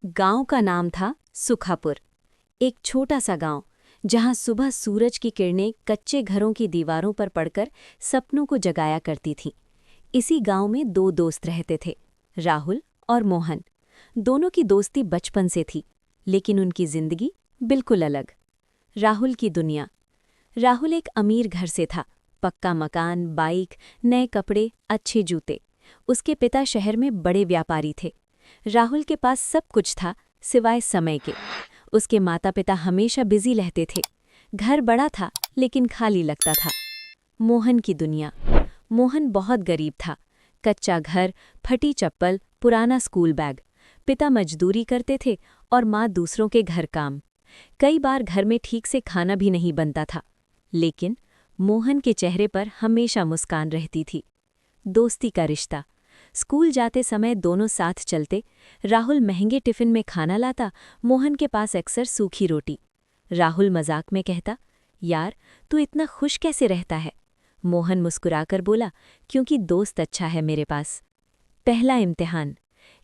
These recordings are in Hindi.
गांव का नाम था सुखापुर। एक छोटा सा गांव जहां सुबह सूरज की किरणें कच्चे घरों की दीवारों पर पड़कर सपनों को जगाया करती थीं। इसी गांव में दो दोस्त रहते थे, राहुल और मोहन। दोनों की दोस्ती बचपन से थी, लेकिन उनकी जिंदगी बिल्कुल अलग। राहुल की दुनिया। राहुल एक अमीर घर से था। पक्का मकान, बाइक, नए कपड़े, अच्छे जूते। उसके पिता शहर में बड़े व्यापारी थे। राहुल के पास सब कुछ था सिवाय समय के। उसके माता पिता हमेशा बिजी रहते थे। घर बड़ा था लेकिन खाली लगता था। मोहन की दुनिया। मोहन बहुत गरीब था। कच्चा घर, फटी चप्पल, पुराना स्कूल बैग। पिता मजदूरी करते थे और माँ दूसरों के घर काम। कई बार घर में ठीक से खाना भी नहीं बनता था, लेकिन मोहन के चेहरे पर हमेशा मुस्कान रहती थी। दोस्ती का रिश्ता। स्कूल जाते समय दोनों साथ चलते। राहुल महंगे टिफिन में खाना लाता, मोहन के पास अक्सर सूखी रोटी। राहुल मजाक में कहता, यार तू इतना खुश कैसे रहता है? मोहन मुस्कुराकर बोला, क्योंकि दोस्त अच्छा है मेरे पास। पहला इम्तिहान।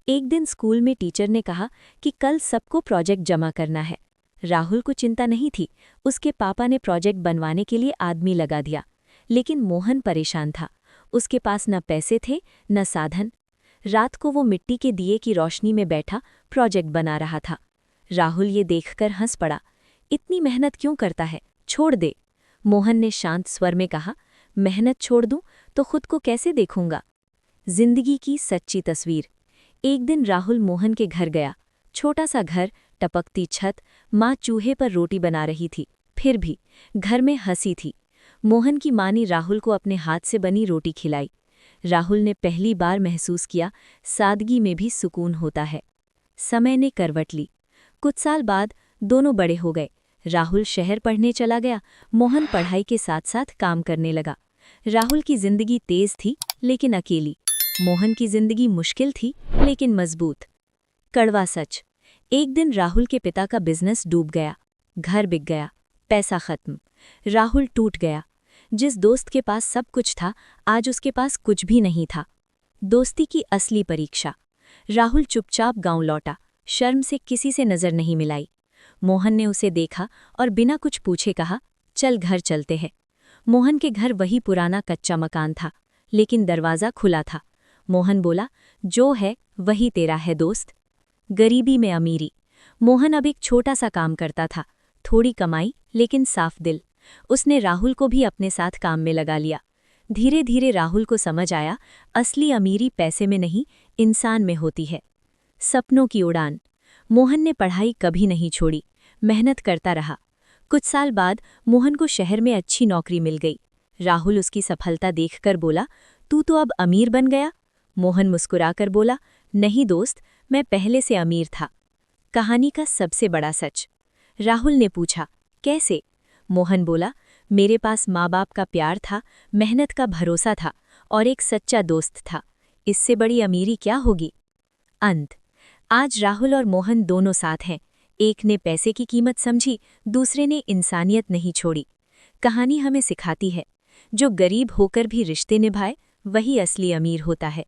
एक दिन स्कूल में टीचर ने कहा कि कल सबको प्रोजेक्ट जमा करना है। राहुल को चिंता नहीं थी, उसके पापा ने प्रोजेक्ट बनवाने के लिए आदमी लगा दिया। लेकिन मोहन परेशान था। उसके पास न पैसे थे न साधन। रात को वो मिट्टी के दिए की रोशनी में बैठा प्रोजेक्ट बना रहा था। राहुल ये देखकर हंस पड़ा, इतनी मेहनत क्यों करता है, छोड़ दे। मोहन ने शांत स्वर में कहा, मेहनत छोड़ दूं तो खुद को कैसे देखूंगा? जिंदगी की सच्ची तस्वीर। एक दिन राहुल मोहन के घर गया। छोटा सा घर, टपकती छत, माँ चूल्हे पर रोटी बना रही थी। फिर भी घर में हंसी थी। मोहन की माँ ने राहुल को अपने हाथ से बनी रोटी खिलाई। राहुल ने पहली बार महसूस किया, सादगी में भी सुकून होता है। समय ने करवट ली। कुछ साल बाद दोनों बड़े हो गए। राहुल शहर पढ़ने चला गया, मोहन पढ़ाई के साथ साथ काम करने लगा। राहुल की जिंदगी तेज थी लेकिन अकेली। मोहन की जिंदगी मुश्किल थी लेकिन मजबूत। कड़वा सच। एक दिन राहुल के पिता का बिजनेस डूब गया। घर बिक गया, पैसा खत्म। राहुल टूट गया। जिस दोस्त के पास सब कुछ था, आज उसके पास कुछ भी नहीं था। दोस्ती की असली परीक्षा। राहुल चुपचाप गांव लौटा, शर्म से किसी से नजर नहीं मिलाई। मोहन ने उसे देखा और बिना कुछ पूछे कहा, चल घर चलते हैं। मोहन के घर वही पुराना कच्चा मकान था, लेकिन दरवाज़ा खुला था। मोहन बोला, जो है वही तेरा है दोस्त। गरीबी में अमीरी। मोहन अब एक छोटा सा काम करता था, थोड़ी कमाई लेकिन साफ दिल। उसने राहुल को भी अपने साथ काम में लगा लिया। धीरे धीरे राहुल को समझ आया, असली अमीरी पैसे में नहीं, इंसान में होती है। सपनों की उड़ान। मोहन ने पढ़ाई कभी नहीं छोड़ी, मेहनत करता रहा। कुछ साल बाद मोहन को शहर में अच्छी नौकरी मिल गई। राहुल उसकी सफलता देखकर बोला, तू तो अब अमीर बन गया? मोहन मुस्कुराकर बोला, नहीं दोस्त, मैं पहले से अमीर था। कहानी का सबसे बड़ा सच। राहुल ने पूछा, कैसे? मोहन बोला, मेरे पास माँ बाप का प्यार था, मेहनत का भरोसा था और एक सच्चा दोस्त था। इससे बड़ी अमीरी क्या होगी? अंत। आज राहुल और मोहन दोनों साथ हैं। एक ने पैसे की कीमत समझी, दूसरे ने इंसानियत नहीं छोड़ी। कहानी हमें सिखाती है, जो गरीब होकर भी रिश्ते निभाए, वही असली अमीर होता है।